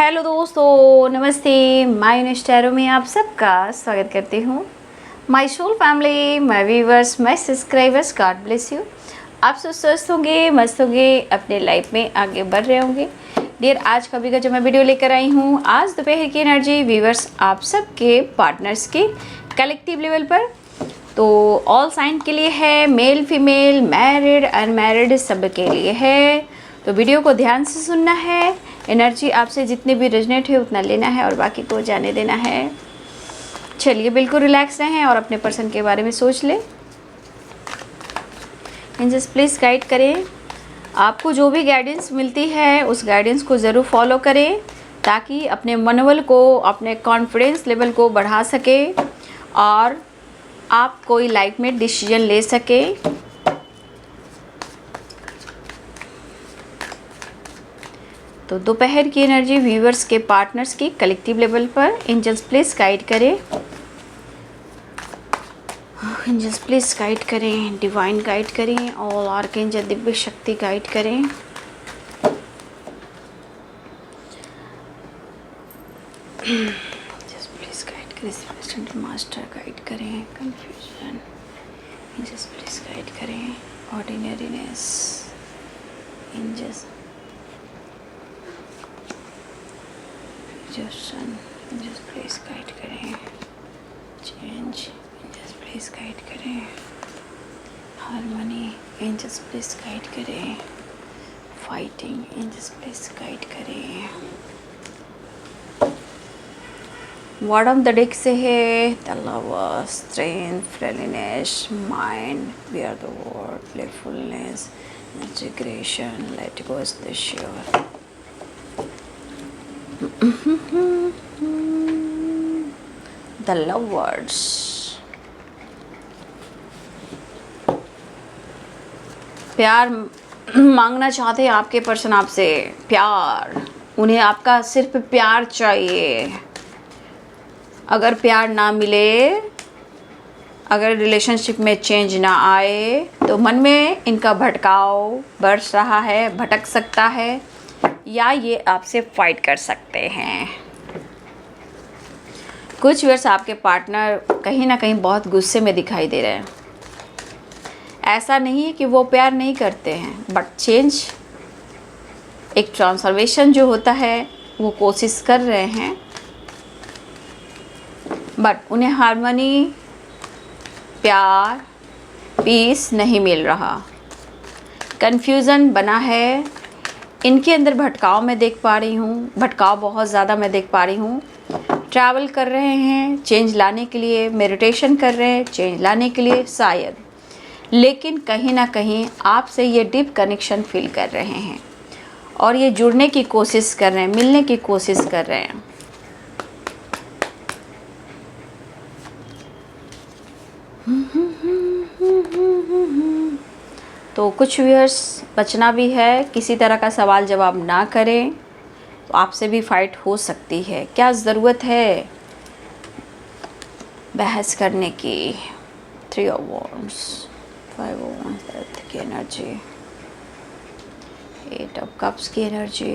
Hello दोस्तों, नमस्ते। My इंस्टारो में आप सबका स्वागत करती हूँ। My soul family, my viewers, my subscribers, God bless you. आप सब स्वस्थ होंगे, मस्त होंगे, अपने लाइफ में आगे बढ़ रहे होंगे। डियर, आज कभी का जो मैं वीडियो लेकर आई हूँ, आज दोपहर की एनर्जी व्यूवर्स आप सबके पार्टनर्स की कलेक्टिव लेवल पर, तो ऑल साइन के लिए है, मेल फीमेल, मैरिड अनमैरिड सब के लिए है। तो वीडियो को ध्यान से सुनना है। एनर्जी आपसे जितने भी रेजनेट है उतना लेना है और बाकी को जाने देना है। चलिए, बिल्कुल रिलैक्स रहें और अपने पर्सन के बारे में सोच लें। एंजल्स प्लीज़ गाइड करें। आपको जो भी गाइडेंस मिलती है उस गाइडेंस को ज़रूर फॉलो करें ताकि अपने मनोबल को, अपने कॉन्फिडेंस लेवल को बढ़ा सके और आप कोई लाइफ में डिसीजन ले सके। तो दोपहर की एनर्जी व्यूअर्स के पार्टनर्स की कलेक्टिव लेवल पर एंजल्स प्लीज़ गाइड करें। एंजल्स प्लीज़ गाइड करें, डिवाइन गाइड करें, ऑल आर्कएंजल दिव्य शक्ति गाइड करें। एंजल्स प्लीज़ गाइड करें, स्पिरिट मास्टर गाइड करें, कंफ्यूजन एंजल्स प्लीज़ गाइड करें, ordinariness angels angels please guide करें, चेंज एंजल्स प्लीज़ गाइड करें, हार्मनी एंजल्स प्लीज़ गाइड करें, फाइटिंग एंजल्स प्लीज़ गाइड करें। वर्ड ऑफ द डेक से है the lover, strength, friendliness, mind, bear the word, playfulness, integration, let go is the sure. The lovers, प्यार मांगना चाहते हैं आपके पर्सन आपसे, प्यार, उन्हें आपका सिर्फ प्यार चाहिए। अगर प्यार ना मिले, अगर रिलेशनशिप में चेंज ना आए तो मन में इनका भटकाव बढ़ रहा है, भटक सकता है या ये आपसे फाइट कर सकते हैं। कुछ वर्ष आपके पार्टनर कहीं ना कहीं बहुत गुस्से में दिखाई दे रहे हैं। ऐसा नहीं है कि वो प्यार नहीं करते हैं, बट चेंज, एक ट्रांसफॉर्मेशन जो होता है वो कोशिश कर रहे हैं, बट उन्हें हार्मनी, प्यार, पीस नहीं मिल रहा। कन्फ्यूज़न बना है, इनके अंदर भटकाव मैं देख पा रही हूँ, भटकाव बहुत ज़्यादा मैं देख पा रही हूँ। ट्रैवल कर रहे हैं चेंज लाने के लिए, मेडिटेशन कर रहे हैं चेंज लाने के लिए शायद, लेकिन कहीं ना कहीं आपसे ये डीप कनेक्शन फील कर रहे हैं और ये जुड़ने की कोशिश कर रहे हैं, मिलने की कोशिश कर रहे हैं। तो कुछ व्यूअर्स बचना भी है, किसी तरह का सवाल जवाब ना करें, तो आपसे भी फाइट हो सकती है। क्या ज़रूरत है बहस करने की। 3 of wands, 5 of wands, death की एनर्जी, 8 ऑफ कप्स की एनर्जी,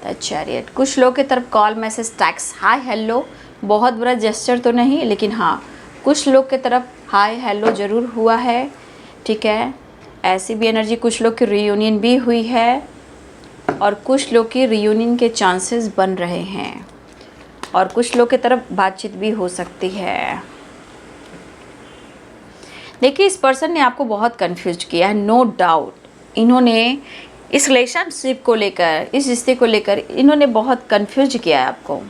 द चैरियट। कुछ लोग की तरफ call, message, tax, hi hello, बहुत बड़ा जेस्चर तो नहीं, लेकिन हाँ कुछ लोग की तरफ हाय हेलो ज़रूर हुआ है। ठीक है, ऐसी भी एनर्जी, कुछ लोग की रियूनियन भी हुई है और कुछ लोग की रियूनियन के चांसेस बन रहे हैं और कुछ लोग की तरफ बातचीत भी हो सकती है। देखिए, इस पर्सन ने आपको बहुत कंफ्यूज किया है, नो डाउट। इन्होंने इस रिलेशनशिप को लेकर, इस रिश्ते को लेकर इन्होंने बहुत कंफ्यूज किया है आपको।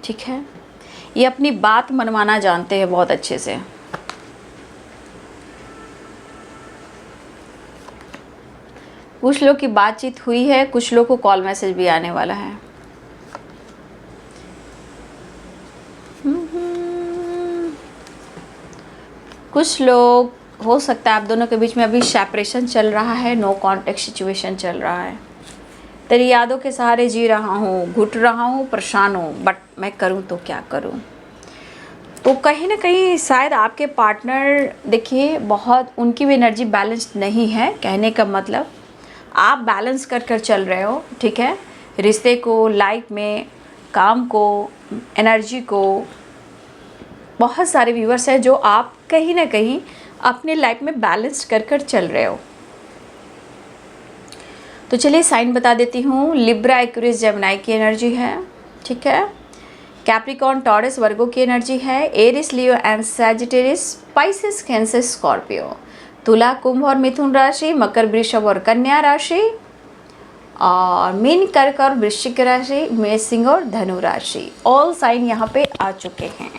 ठीक है, ये अपनी बात मनवाना जानते हैं बहुत अच्छे से। कुछ लोग की बातचीत हुई है, कुछ लोग को कॉल मैसेज भी आने वाला है। कुछ लोग, हो सकता है आप दोनों के बीच में अभी सेपरेशन चल रहा है, नो कांटेक्ट सिचुएशन चल रहा है। तेरी यादों के सहारे जी रहा हूँ, घुट रहा हूँ, परेशान हूँ, बट मैं करूँ तो क्या करूँ। तो कहीं ना कहीं शायद आपके पार्टनर, देखिए, बहुत उनकी भी एनर्जी बैलेंस्ड नहीं है, कहने का मतलब आप बैलेंस कर कर चल रहे हो, ठीक है, रिश्ते को, लाइफ में, काम को, एनर्जी को। बहुत सारे व्यूअर्स हैं जो आप कहीं ना कहीं अपने लाइफ में बैलेंस कर कर चल रहे हो। तो चलिए साइन बता देती हूँ। लिब्रा, एक्वेरियस, जेमिनी की एनर्जी है, ठीक है। कैप्रिकॉर्न, टॉरस, वर्गो की एनर्जी है। Aries, Leo and Sagittarius, Pisces, Cancer, Scorpio. Tula, Kumbh और मिथुन राशि, मकर, वृषभ और कन्या राशि, और मीन, कर्क और वृश्चिक राशि, मेष, सिंह और धनु राशि। ऑल साइन यहाँ पे आ चुके हैं।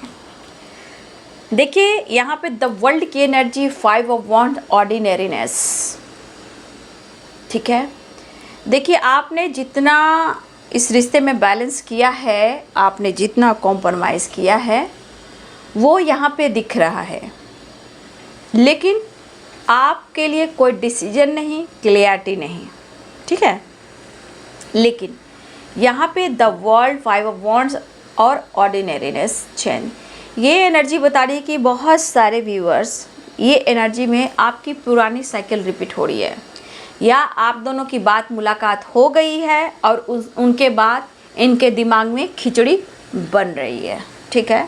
देखिए यहाँ पे द वर्ल्ड की एनर्जी, 5 ऑफ वॉन्ड, ऑर्डिनरीनेस, ठीक है। देखिए आपने जितना इस रिश्ते में बैलेंस किया है, आपने जितना कॉम्प्रोमाइज़ किया है, वो यहाँ पे दिख रहा है, लेकिन आपके लिए कोई डिसीजन नहीं, क्लियरिटी नहीं, ठीक है। लेकिन यहाँ पे द वर्ल्ड, 5 ऑफ वॉन्ड्स और ऑर्डिनरीनेस, चेंज, ये एनर्जी बता रही है कि बहुत सारे व्यूअर्स, ये एनर्जी में आपकी पुरानी साइकिल रिपीट हो रही है, या आप दोनों की बात मुलाकात हो गई है और उनके बाद इनके दिमाग में खिचड़ी बन रही है, ठीक है।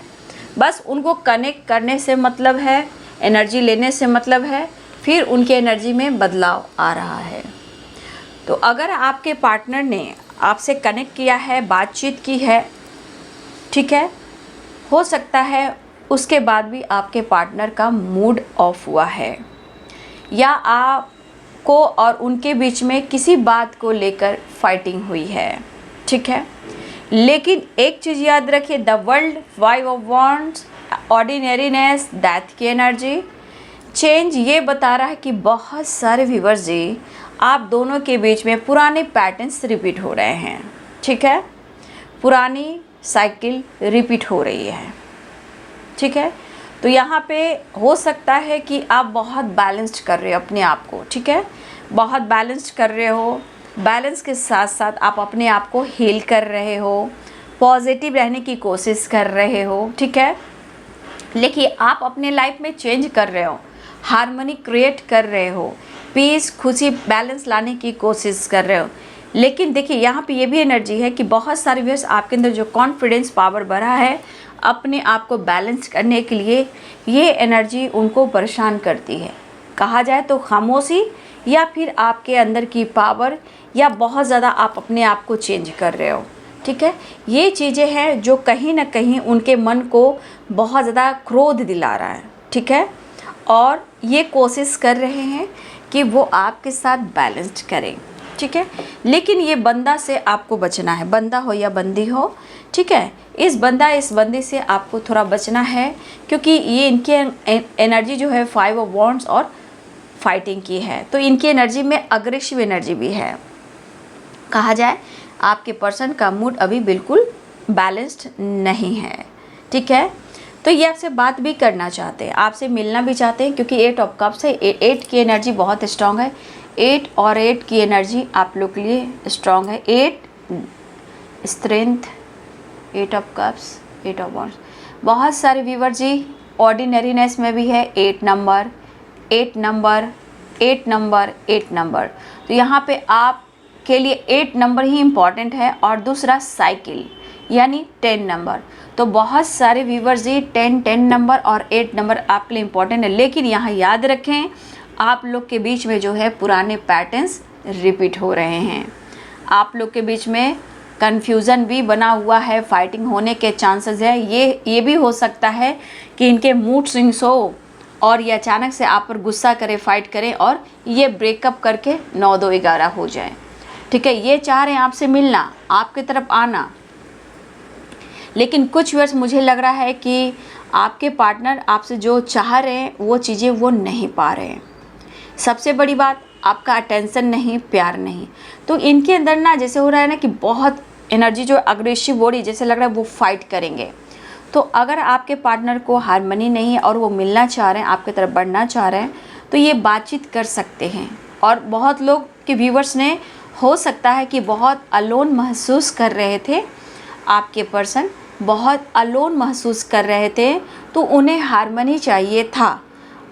बस उनको कनेक्ट करने से मतलब है, एनर्जी लेने से मतलब है, फिर उनके एनर्जी में बदलाव आ रहा है। तो अगर आपके पार्टनर ने आपसे कनेक्ट किया है, बातचीत की है, ठीक है, हो सकता है उसके बाद भी आपके पार्टनर का मूड ऑफ हुआ है, या आपको और उनके बीच में किसी बात को लेकर फाइटिंग हुई है, ठीक है। लेकिन एक चीज़ याद रखिए, the world, 5 of wands, ordinariness, death की एनर्जी, चेंज, ये बता रहा है कि बहुत सारे व्यूअर्स जी, आप दोनों के बीच में पुराने पैटर्न्स रिपीट हो रहे हैं, ठीक है, पुरानी साइकिल रिपीट हो रही है, ठीक है। तो यहाँ पे हो सकता है कि आप बहुत बैलेंस्ड कर रहे हो अपने आप को, ठीक है, बहुत बैलेंस्ड कर रहे हो। बैलेंस के साथ साथ आप अपने आप को हील कर रहे हो, पॉजिटिव रहने की कोशिश कर रहे हो, ठीक है। लेकिन आप अपने लाइफ में चेंज कर रहे हो, हार्मनी क्रिएट कर रहे हो, पीस, खुशी, बैलेंस लाने की कोशिश कर रहे हो। लेकिन देखिए यहाँ पे ये भी एनर्जी है कि बहुत सारे व्यूअर्स, आपके अंदर जो कॉन्फिडेंस पावर बढ़ा है अपने आप को बैलेंस करने के लिए, ये एनर्जी उनको परेशान करती है। कहा जाए तो खामोशी, या फिर आपके अंदर की पावर, या बहुत ज़्यादा आप अपने आप को चेंज कर रहे हो, ठीक है। ये चीज़ें हैं जो कहीं ना कहीं उनके मन को बहुत ज़्यादा क्रोध दिला रहा है, ठीक है, और ये कोशिश कर रहे हैं कि वो आपके साथ बैलेंस्ड करें, ठीक है। लेकिन ये बंदा से आपको बचना है, बंदा हो या बंदी हो, ठीक है, इस बंदी से आपको थोड़ा बचना है, क्योंकि ये इनकी एनर्जी जो है 5 ऑफ वॉन्ड्स और फाइटिंग की है, तो इनकी एनर्जी में अग्रेसिव एनर्जी भी है। कहा जाए आपके पर्सन का मूड अभी बिल्कुल बैलेंस्ड नहीं है, ठीक है। तो ये आपसे बात भी करना चाहते हैं, आपसे मिलना भी चाहते हैं, क्योंकि 8 ऑफ कप्स है, 8 की एनर्जी बहुत स्ट्रांग है। 8 और 8 की एनर्जी आप लोग के लिए स्ट्रांग है। 8 strength, 8 of cups, 8 of wands. बहुत सारे व्यूअर जी ऑर्डिनरीनेस में भी है 8 नंबर, 8 नंबर, 8 नंबर, 8 नंबर। तो यहाँ पे आपके लिए 8 नंबर ही इम्पॉर्टेंट है, और दूसरा साइकिल यानी 10 नंबर। तो बहुत सारे व्यूअर्स जी 10 नंबर और 8 नंबर आपके लिए इम्पॉर्टेंट है। लेकिन यहाँ याद रखें, आप लोग के बीच में जो है पुराने पैटर्न्स रिपीट हो रहे हैं, आप लोग के बीच में कन्फ्यूज़न भी बना हुआ है, फाइटिंग होने के चांसेस है। ये भी हो सकता है कि इनके मूड स्विंग्स हो, और ये अचानक से आप पर गुस्सा करे, फाइट करें, और ये ब्रेकअप करके 9-2-11 हो जाए, ठीक है। ये चाह रहे हैं आपसे मिलना, आपकी तरफ आना, लेकिन कुछ व्यूअर्स मुझे लग रहा है कि आपके पार्टनर आपसे जो चाह रहे हैं वो चीज़ें वो नहीं पा रहे हैं। सबसे बड़ी बात, आपका अटेंशन नहीं, प्यार नहीं। तो इनके अंदर ना जैसे हो रहा है ना कि बहुत एनर्जी जो अग्रेसिव हो रही, जैसे लग रहा है वो फाइट करेंगे। तो अगर आपके पार्टनर को हार्मनी नहीं है और वो मिलना चाह रहे हैं, आपकी तरफ बढ़ना चाह रहे हैं, तो ये बातचीत कर सकते हैं। और बहुत लोग के व्यूअर्स ने हो सकता है कि बहुत अलोन महसूस कर रहे थे, आपके पर्सन बहुत अलोन महसूस कर रहे थे, तो उन्हें हार्मनी चाहिए था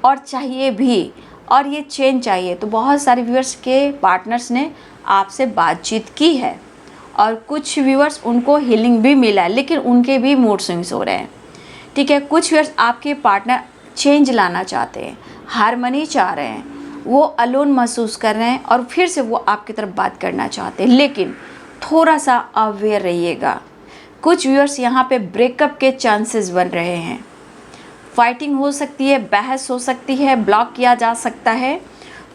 और चाहिए भी। और ये चेंज चाहिए। तो बहुत सारे व्यूअर्स के पार्टनर्स ने आपसे बातचीत की है और कुछ व्यूअर्स उनको हीलिंग भी मिला है, लेकिन उनके भी मूड स्विंग्स हो रहे हैं। ठीक है, कुछ व्यूअर्स आपके पार्टनर चेंज लाना चाहते हैं, हारमनी चाह रहे हैं, वो अलोन महसूस कर रहे हैं और फिर से वो आपकी तरफ बात करना चाहते हैं, लेकिन थोड़ा सा अवेयर रहिएगा। कुछ व्यूअर्स यहाँ पे ब्रेकअप के चांसेस बन रहे हैं, फाइटिंग हो सकती है, बहस हो सकती है, ब्लॉक किया जा सकता है।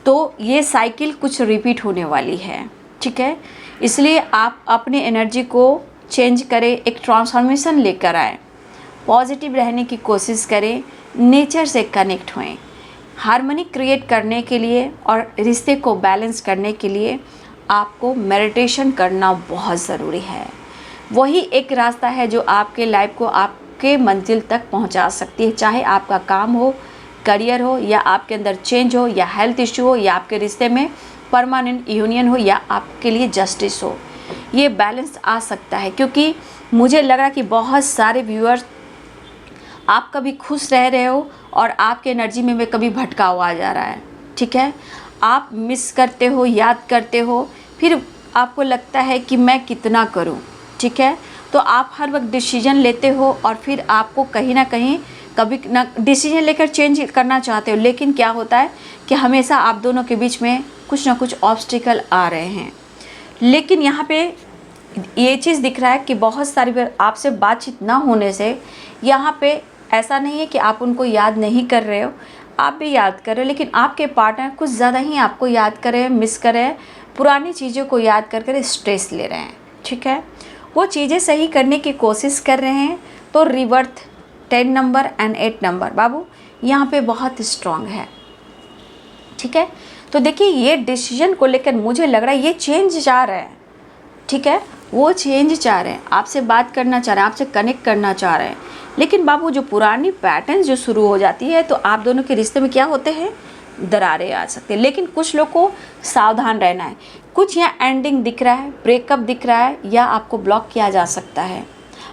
तो ये साइकिल कुछ रिपीट होने वाली है। ठीक है, इसलिए आप अपनी एनर्जी को चेंज करें, एक ट्रांसफॉर्मेशन लेकर आएँ, पॉजिटिव रहने की कोशिश करें, नेचर से कनेक्ट होएं। हार्मनी क्रिएट करने के लिए और रिश्ते को बैलेंस करने के लिए आपको मेडिटेशन करना बहुत ज़रूरी है। वही एक रास्ता है जो आपके लाइफ को आपके मंजिल तक पहुंचा सकती है, चाहे आपका काम हो, करियर हो, या आपके अंदर चेंज हो, या हेल्थ इश्यू हो, या आपके रिश्ते में परमानेंट यूनियन हो, या आपके लिए जस्टिस हो। ये बैलेंस आ सकता है, क्योंकि मुझे लग रहा है कि बहुत सारे व्यूअर्स आप कभी खुश रह रहे हो और आपके एनर्जी में कभी भटकाव आ जा रहा है। ठीक है, आप मिस करते हो, याद करते हो, फिर आपको लगता है कि मैं कितना करूं। ठीक है, तो आप हर वक्त डिसीजन लेते हो और फिर आपको कहीं ना कहीं कभी ना डिसीजन लेकर चेंज करना चाहते हो, लेकिन क्या होता है कि हमेशा आप दोनों के बीच में कुछ ना कुछ ऑब्स्टिकल आ रहे हैं। लेकिन यहाँ पे ये चीज़ दिख रहा है कि बहुत सारी बार आपसे बातचीत ना होने से यहाँ पे ऐसा नहीं है कि आप उनको याद नहीं कर रहे हो, आप भी याद कर रहे हो, लेकिन आपके पार्टनर कुछ ज़्यादा ही आपको याद कर रहे हैं, मिस कर रहे हैं, पुरानी चीज़ों को याद कर कर स्ट्रेस ले रहे हैं। ठीक है, वो चीज़ें सही करने की कोशिश कर रहे हैं। तो रिवर्थ 10 नंबर एंड 8 नंबर बाबू यहाँ पे बहुत स्ट्रॉन्ग है। ठीक है, तो देखिए ये डिसीजन को लेकर मुझे लग रहा है ये चेंज चाह रहे हैं। ठीक है, वो चेंज चाह रहे हैं, आपसे बात करना चाह रहे हैं, आपसे कनेक्ट करना चाह रहे हैं, लेकिन बाबू जो पुरानी पैटर्न जो शुरू हो जाती है तो आप दोनों के रिश्ते में क्या होते हैं, दरारें आ सकते हैं। लेकिन कुछ लोग को सावधान रहना है। कुछ यहाँ एंडिंग दिख रहा है, ब्रेकअप दिख रहा है, या आपको ब्लॉक किया जा सकता है,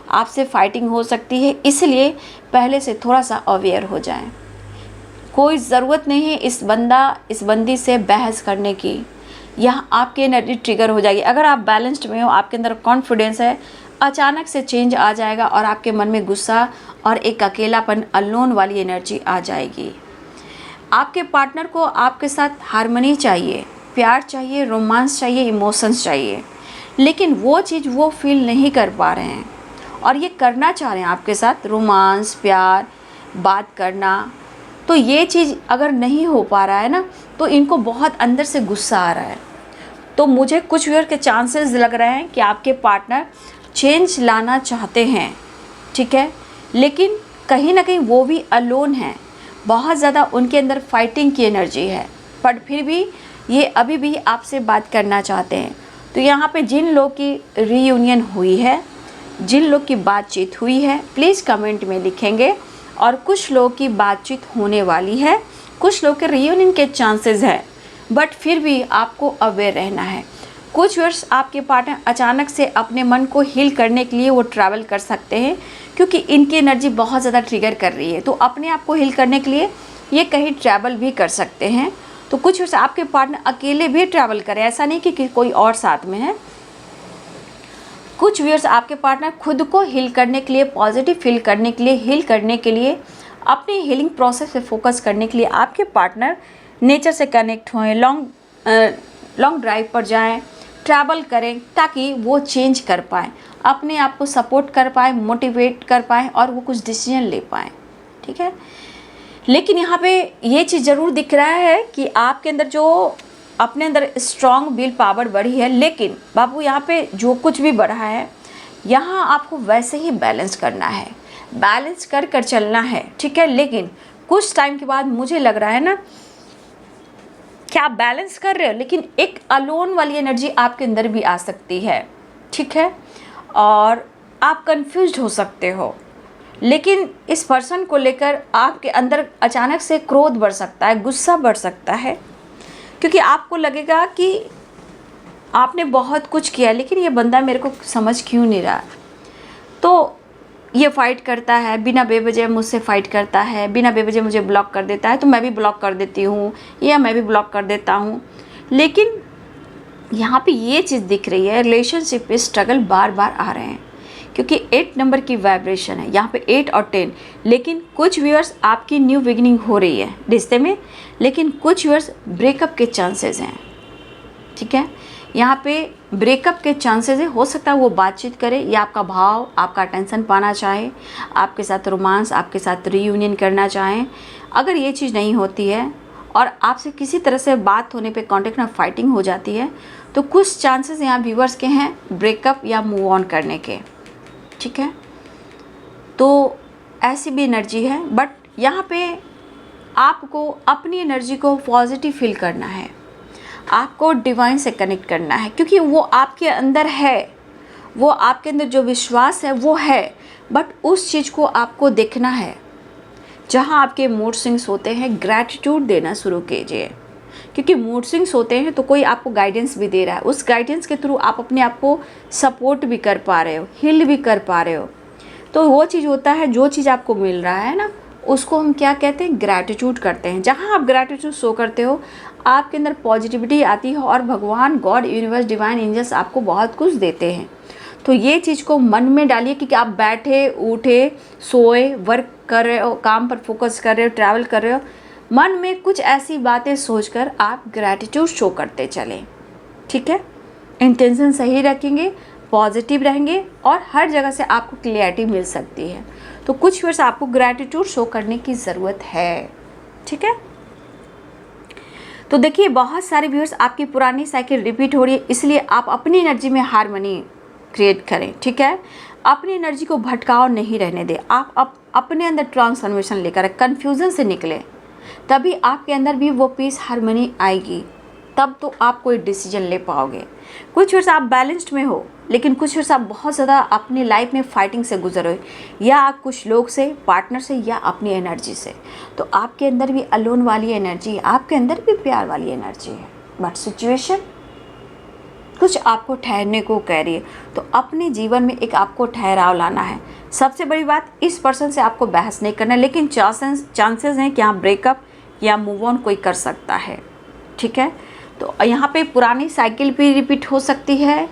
आपसे फाइटिंग हो सकती है, इसलिए पहले से थोड़ा सा अवेयर हो जाएं। कोई ज़रूरत नहीं है इस बंदी से बहस करने की, यहाँ आपकी एनर्जी ट्रिगर हो जाएगी। अगर आप बैलेंस्ड में हो, आपके अंदर कॉन्फिडेंस है, अचानक से चेंज आ जाएगा और आपके मन में गुस्सा और एक अकेलापन, अलोन वाली एनर्जी आ जाएगी। आपके पार्टनर को आपके साथ हार्मनी चाहिए, प्यार चाहिए, रोमांस चाहिए, इमोशंस चाहिए, लेकिन वो चीज़ वो फील नहीं कर पा रहे हैं और ये करना चाह रहे हैं आपके साथ, रोमांस, प्यार, बात करना। तो ये चीज़ अगर नहीं हो पा रहा है ना, तो इनको बहुत अंदर से गुस्सा आ रहा है। तो मुझे कुछ व्यूअर के चांसेस लग रहे हैं कि आपके पार्टनर चेंज लाना चाहते हैं। ठीक है, लेकिन कहीं ना कहीं वो भी अलोन है, बहुत ज़्यादा उनके अंदर फाइटिंग की एनर्जी है, बट फिर भी ये अभी भी आपसे बात करना चाहते हैं। तो यहाँ पे जिन लोग की रीयूनियन हुई है, जिन लोग की बातचीत हुई है, प्लीज़ कमेंट में लिखेंगे। और कुछ लोग की बातचीत होने वाली है, कुछ लोग के रीयूनियन के चांसेस है, बट फिर भी आपको अवेयर रहना है। कुछ वर्ष आपके पार्टनर अचानक से अपने मन को हील करने के लिए वो ट्रैवल कर सकते हैं, क्योंकि इनकी एनर्जी बहुत ज़्यादा ट्रिगर कर रही है। तो अपने आप को हील करने के लिए ये कहीं ट्रैवल भी कर सकते हैं। तो कुछ वर्ष आपके पार्टनर अकेले भी ट्रैवल करें, ऐसा नहीं कि कोई और साथ में है। कुछ व्यूअर्स आपके पार्टनर खुद को हील करने के लिए, पॉजिटिव फील करने के लिए, हील करने के लिए, अपनी हीलिंग प्रोसेस पे फोकस करने के लिए आपके पार्टनर नेचर से कनेक्ट होएं, लॉन्ग ड्राइव पर जाएं, ट्रैवल करें, ताकि वो चेंज कर पाएँ, अपने आप को सपोर्ट कर पाएँ, मोटिवेट कर पाएँ और वो कुछ डिसीजन ले पाएँ। ठीक है, लेकिन यहाँ पे ये चीज़ ज़रूर दिख रहा है कि आपके अंदर जो अपने अंदर स्ट्रॉन्ग विल पावर बढ़ी है, लेकिन बाबू यहाँ पे जो कुछ भी बढ़ा है, यहाँ आपको वैसे ही बैलेंस करना है, बैलेंस कर कर चलना है। ठीक है, लेकिन कुछ टाइम के बाद मुझे लग रहा है ना कि आप बैलेंस कर रहे हो, लेकिन एक अलोन वाली एनर्जी आपके अंदर भी आ सकती है। ठीक है, और आप कंफ्यूज्ड हो सकते हो, लेकिन इस पर्सन को लेकर आपके अंदर अचानक से क्रोध बढ़ सकता है, गुस्सा बढ़ सकता है, क्योंकि आपको लगेगा कि आपने बहुत कुछ किया लेकिन ये बंदा मेरे को समझ क्यों नहीं रहा। तो ये फ़ाइट करता है, बिना बेवजह मुझसे फ़ाइट करता है, बिना बेवजह मुझे ब्लॉक कर देता है, तो मैं भी ब्लॉक कर देती हूँ या मैं भी ब्लॉक कर देता हूँ। लेकिन यहाँ पे ये चीज़ दिख रही है, रिलेशनशिप पे स्ट्रगल बार बार आ रहे हैं क्योंकि 8 नंबर की वाइब्रेशन है यहाँ पे, 8 और 10। लेकिन कुछ व्यूअर्स आपकी न्यू बिगिनिंग हो रही है रिश्ते में, लेकिन कुछ व्यूअर्स ब्रेकअप के चांसेस हैं। ठीक है, यहाँ पे ब्रेकअप के चांसेस है। हो सकता है वो बातचीत करे या आपका भाव आपका अटेंशन पाना चाहे, आपके साथ रोमांस, आपके साथ रीयूनियन करना चाहें। अगर ये चीज़ नहीं होती है और आपसे किसी तरह से बात होने पे कांटेक्ट में फाइटिंग हो जाती है, तो कुछ चांसेस यहाँ व्यूअर्स के हैं ब्रेकअप या मूव ऑन करने के। ठीक है, तो ऐसी भी एनर्जी है, बट यहाँ पे आपको अपनी एनर्जी को पॉजिटिव फील करना है, आपको डिवाइन से कनेक्ट करना है क्योंकि वो आपके अंदर है, वो आपके अंदर जो विश्वास है वो है, बट उस चीज़ को आपको देखना है। जहाँ आपके मूड स्विंग्स होते हैं, ग्रैटिट्यूड देना शुरू कीजिए क्योंकि मूड स्विंग्स होते हैं तो कोई आपको गाइडेंस भी दे रहा है, उस गाइडेंस के थ्रू आप अपने आप को सपोर्ट भी कर पा रहे हो, हील भी कर पा रहे हो। तो वो चीज़ होता है, जो चीज़ आपको मिल रहा है ना, उसको हम क्या कहते हैं, ग्रैटिट्यूड करते हैं। जहाँ आप ग्रैटिट्यूड शो करते हो, आपके अंदर पॉजिटिविटी आती है और भगवान, गॉड, यूनिवर्स, डिवाइन एंजल्स आपको बहुत कुछ देते हैं। तो ये चीज़ को मन में डालिए कि आप बैठे उठे सोए, वर्क कर रहे हो, काम पर फोकस कर रहे हो, ट्रैवल कर रहे हो, मन में कुछ ऐसी बातें सोचकर आप ग्रैटिट्यूड शो करते चलें। ठीक है, इंटेंशन सही रखेंगे, पॉजिटिव रहेंगे और हर जगह से आपको क्लियरिटी मिल सकती है। तो कुछ वर्ष आपको ग्रैटिट्यूड शो करने की ज़रूरत है। ठीक है, तो देखिए बहुत सारे व्यूअर्स आपकी पुरानी साइकिल रिपीट हो रही है, इसलिए आप अपनी एनर्जी में हार्मनी क्रिएट करें। ठीक है, अपनी एनर्जी को भटकाव नहीं रहने दें। आप अपने अंदर ट्रांसफॉर्मेशन लेकर कन्फ्यूज़न से निकले, तभी आपके अंदर भी वो पीस, हार्मनी आएगी, तब तो आप कोई डिसीजन ले पाओगे। कुछ वर्ष आप बैलेंस्ड में हो, लेकिन कुछ वर्ष आप बहुत ज़्यादा अपनी लाइफ में फाइटिंग से गुजरे, या आप कुछ लोग से, पार्टनर से, या अपनी एनर्जी से। तो आपके अंदर भी अलोन वाली एनर्जी है, आपके अंदर भी प्यार वाली एनर्जी है, बट सिचुएशन कुछ आपको ठहरने को कह रही है। तो अपने जीवन में एक आपको ठहराव लाना है। सबसे बड़ी बात, इस पर्सन से आपको बहस नहीं करना है, लेकिन चांसेस हैं कि यहाँ ब्रेकअप या मूव ऑन कोई कर सकता है। ठीक है, तो यहाँ पे पुरानी साइकिल भी रिपीट हो सकती है,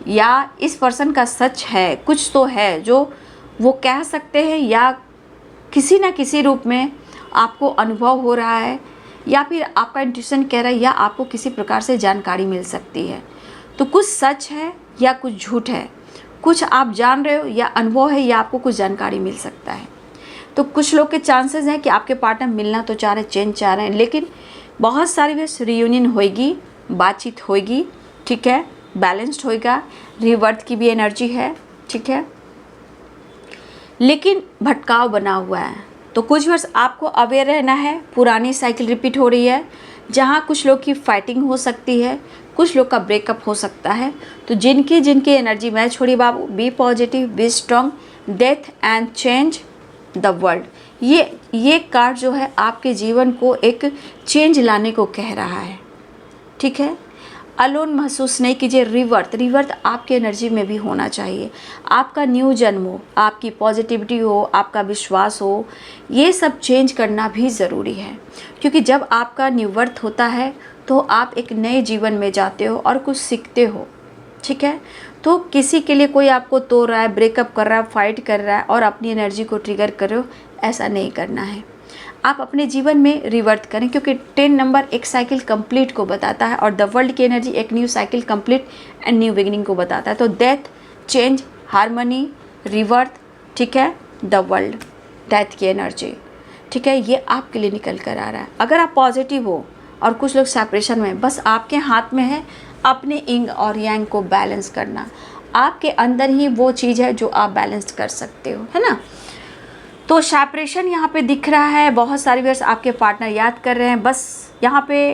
या इस पर्सन का सच है, कुछ तो है जो वो कह सकते हैं, या किसी न किसी रूप में आपको अनुभव हो रहा है, या फिर आपका इंट्यूशन कह रहा है, या आपको किसी प्रकार से जानकारी मिल सकती है। तो कुछ सच है या कुछ झूठ है, कुछ आप जान रहे हो या अनुभव है, या आपको कुछ जानकारी मिल सकता है। तो कुछ लोग के चांसेस हैं कि आपके पार्टनर मिलना तो चाह रहे हैं, चेंज चाह रहे हैं, लेकिन बहुत सारी वेस रियूनियन होएगी, बातचीत होएगी। ठीक है, बैलेंस्ड होएगा, रिवर्थ की भी एनर्जी है। ठीक है, लेकिन भटकाव बना हुआ है। तो कुछ वर्ष आपको अवेयर रहना है, पुरानी साइकिल रिपीट हो रही है, जहाँ कुछ लोग की फाइटिंग हो सकती है, कुछ लोग का ब्रेकअप हो सकता है। तो जिनकी एनर्जी मैच हो रही है, बाबू be positive, be strong, death and change the world. ये कार्ड जो है आपके जीवन को एक चेंज लाने को कह रहा है। ठीक है, अलोन महसूस नहीं कीजिए। रिवर्थ आपके एनर्जी में भी होना चाहिए। आपका न्यू जन्म हो, आपकी पॉजिटिविटी हो, आपका विश्वास हो, ये सब चेंज करना भी ज़रूरी है, क्योंकि जब आपका न्यू बर्थ होता है तो आप एक नए जीवन में जाते हो और कुछ सीखते हो। ठीक है, तो किसी के लिए कोई आपको तोड़ रहा है, ब्रेकअप कर रहा है, फाइट कर रहा है और अपनी एनर्जी को ट्रिगर कर रहे हो, ऐसा नहीं करना है। आप अपने जीवन में रिवर्ट करें, क्योंकि 10 नंबर एक साइकिल कंप्लीट को बताता है और द वर्ल्ड की एनर्जी एक new cycle complete and new beginning को बताता है। तो डेथ, चेंज, हार्मनी, रिवर्थ, ठीक है, द वर्ल्ड, डेथ की एनर्जी। ठीक है, ये आपके लिए निकल कर आ रहा है। अगर आप पॉजिटिव हो और कुछ लोग सेपरेशन में, बस आपके हाथ में है अपने इंग और यांग को बैलेंस करना। आपके अंदर ही वो चीज़ है जो आप बैलेंस कर सकते हो, है ना। तो सेपरेशन यहाँ पे दिख रहा है, बहुत सारी वर्ष आपके पार्टनर याद कर रहे हैं, बस यहाँ पे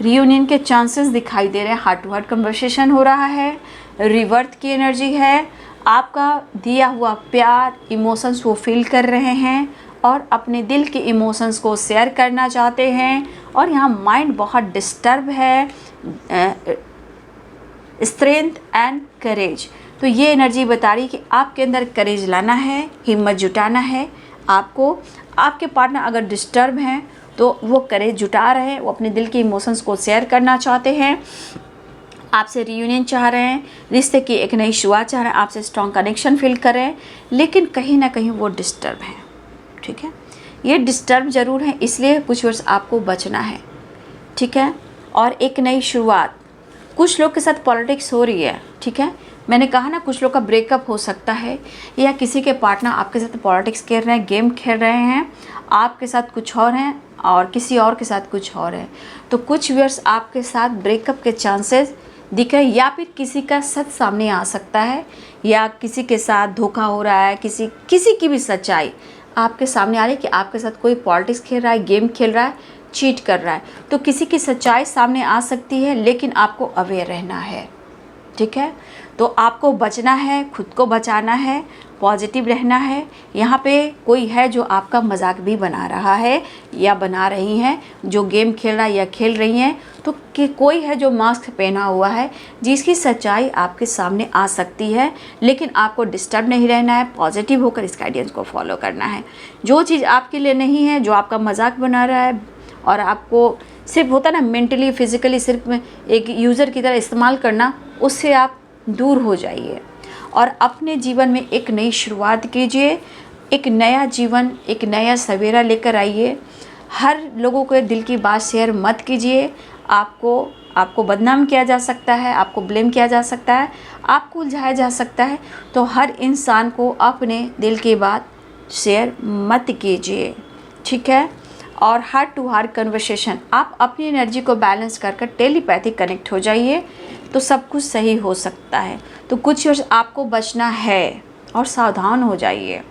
रियूनियन के चांसेस दिखाई दे रहे हैं। हार्ट टू हार्ट कन्वर्सेशन हो रहा है, रिवर्थ की एनर्जी है, आपका दिया हुआ प्यार, इमोशंस वो फील कर रहे हैं और अपने दिल के इमोशंस को शेयर करना चाहते हैं। और यहाँ माइंड बहुत डिस्टर्ब है, स्ट्रेंथ एंड करेज। तो ये एनर्जी बता रही कि आपके अंदर करेज लाना है, हिम्मत जुटाना है आपको। आपके पार्टनर अगर डिस्टर्ब हैं तो वो करेज जुटा रहे हैं, वो अपने दिल के इमोशंस को शेयर करना चाहते हैं, आपसे रियूनियन चाह रहे हैं, रिश्ते की एक नई शुरुआत चाह रहे हैं, आपसे स्ट्रॉन्ग कनेक्शन फील कर रहे हैं, लेकिन कहीं ना कहीं वो डिस्टर्ब हैं। ठीक है, ये डिस्टर्ब ज़रूर है, इसलिए कुछ वर्ष आपको बचना है। ठीक है, और एक नई शुरुआत कुछ लोग के साथ पॉलिटिक्स हो रही है। ठीक है, मैंने कहा ना कुछ लोग का ब्रेकअप हो सकता है, या किसी के पार्टनर आपके साथ पॉलिटिक्स खेल रहे हैं, गेम खेल रहे हैं, आपके साथ कुछ और हैं और किसी और के साथ कुछ और है। तो कुछ व्यूअर्स आपके साथ ब्रेकअप के चांसेस दिख रहे हैं, या फिर किसी का सच सामने आ सकता है, या किसी के साथ धोखा हो रहा है, किसी की भी सच्चाई आपके सामने आ रही है कि आपके साथ कोई पॉलिटिक्स खेल रहा है, गेम खेल रहा है, चीट कर रहा है। तो किसी की सच्चाई सामने आ सकती है, लेकिन आपको अवेयर रहना है। ठीक है, तो आपको बचना है, खुद को बचाना है, पॉजिटिव रहना है। यहाँ पे कोई है जो आपका मजाक भी बना रहा है या बना रही हैं, जो गेम खेल रहा है या खेल रही हैं, तो कि कोई है जो मास्क पहना हुआ है जिसकी सच्चाई आपके सामने आ सकती है, लेकिन आपको डिस्टर्ब नहीं रहना है, पॉजिटिव होकर इस गाइडेंस को फॉलो करना है। जो चीज़ आपके लिए नहीं है, जो आपका मजाक बना रहा है और आपको सिर्फ होता ना मेंटली फिजिकली सिर्फ एक यूज़र की तरह इस्तेमाल करना, उससे आप दूर हो जाइए और अपने जीवन में एक नई शुरुआत कीजिए, एक नया जीवन, एक नया सवेरा लेकर आइए। हर लोगों के दिल की बात शेयर मत कीजिए। आपको बदनाम किया जा सकता है, आपको ब्लेम किया जा सकता है, आपको उलझाया जा सकता है। तो हर इंसान को अपने दिल की बात शेयर मत कीजिए। ठीक है, और हार्ट टू हार्ट कन्वर्सेशन, आप अपनी एनर्जी को बैलेंस कर टेलीपैथिक कनेक्ट हो जाइए, तो सब कुछ सही हो सकता है। तो कुछ वर्ष आपको बचना है और सावधान हो जाइए।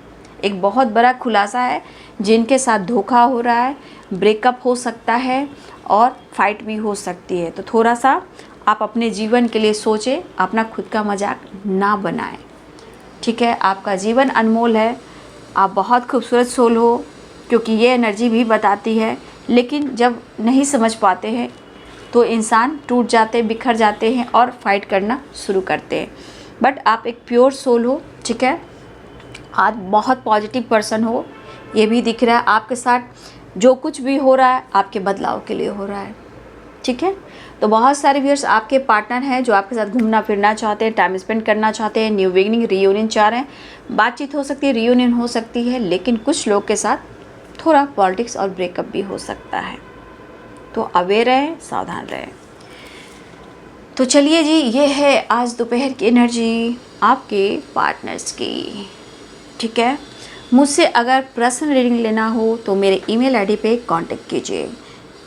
एक बहुत बड़ा खुलासा है, जिनके साथ धोखा हो रहा है, ब्रेकअप हो सकता है और फाइट भी हो सकती है। तो थोड़ा सा आप अपने जीवन के लिए सोचें, अपना खुद का मजाक ना बनाएं। ठीक है, आपका जीवन अनमोल है, आप बहुत खूबसूरत सोल हो, क्योंकि ये एनर्जी भी बताती है। लेकिन जब नहीं समझ पाते हैं तो इंसान टूट जाते, बिखर जाते हैं और फाइट करना शुरू करते हैं। बट आप एक प्योर सोल हो। ठीक है, आप बहुत पॉजिटिव पर्सन हो, ये भी दिख रहा है। आपके साथ जो कुछ भी हो रहा है आपके बदलाव के लिए हो रहा है। ठीक है, तो बहुत सारे व्यूअर्स आपके पार्टनर हैं जो आपके साथ घूमना फिरना चाहते हैं, टाइम स्पेंड करना चाहते हैं, न्यू बिगिनिंग, रियूनियन चाह रहे हैं। बातचीत हो सकती है, रियूनियन हो सकती है, लेकिन कुछ लोग के साथ थोड़ा पॉलिटिक्स और ब्रेकअप भी हो सकता है। तो अवेयर रहें, सावधान रहें। तो चलिए जी, ये है आज दोपहर की एनर्जी आपके पार्टनर्स की। ठीक है, मुझसे अगर पर्सनल रीडिंग लेना हो तो मेरे ईमेल आईडी पे कांटेक्ट कीजिए।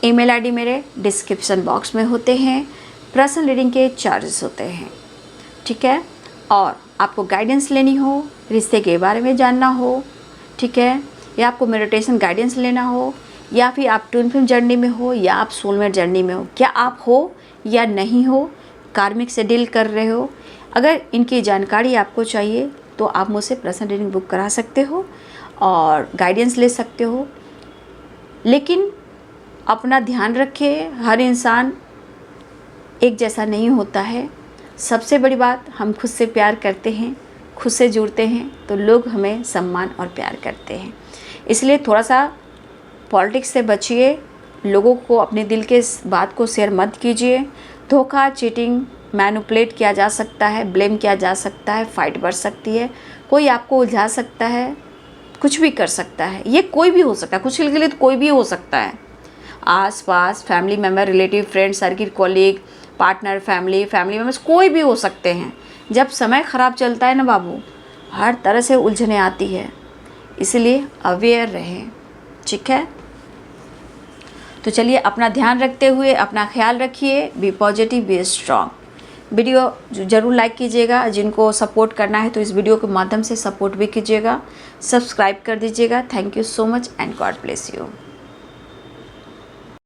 ईमेल आईडी मेरे डिस्क्रिप्शन बॉक्स में होते हैं। पर्सनल रीडिंग के चार्जेस होते हैं। ठीक है, और आपको गाइडेंस लेनी हो, रिश्ते के बारे में जानना हो, ठीक है, या आपको मेडिटेशन गाइडेंस लेना हो, या फिर आप ट्विन फ्लेम जर्नी में हो, या आप सोलमेट जर्नी में हो, क्या आप हो या नहीं हो, कार्मिक से डील कर रहे हो, अगर इनकी जानकारी आपको चाहिए तो आप मुझसे पर्सनल रीडिंग बुक करा सकते हो और गाइडेंस ले सकते हो। लेकिन अपना ध्यान रखिए, हर इंसान एक जैसा नहीं होता है। सबसे बड़ी बात, हम खुद से प्यार करते हैं, खुद से जुड़ते हैं तो लोग हमें सम्मान और प्यार करते हैं। इसलिए थोड़ा सा पॉलिटिक्स से बचिए, लोगों को अपने दिल के बात को शेयर मत कीजिए। धोखा, चीटिंग, मैनिपुलेट किया जा सकता है, ब्लेम किया जा सकता है, फाइट बढ़ सकती है, कोई आपको उलझा सकता है, कुछ भी कर सकता है। ये कोई भी हो सकता है, कुछ के लिए तो कोई भी हो सकता है। आस पास family member, relative, friend circle, colleague, partner, family members, कोई भी हो सकते हैं। जब समय ख़राब चलता है ना बाबू, हर तरह से उलझने आती है, इसलिए अवेयर रहें। ठीक है, तो चलिए अपना ध्यान रखते हुए अपना ख्याल रखिए। Be positive, be strong. Video ज़रूर लाइक कीजिएगा, जिनको सपोर्ट करना है तो इस वीडियो के माध्यम से सपोर्ट भी कीजिएगा, सब्सक्राइब कर दीजिएगा। Thank you so much and God bless you.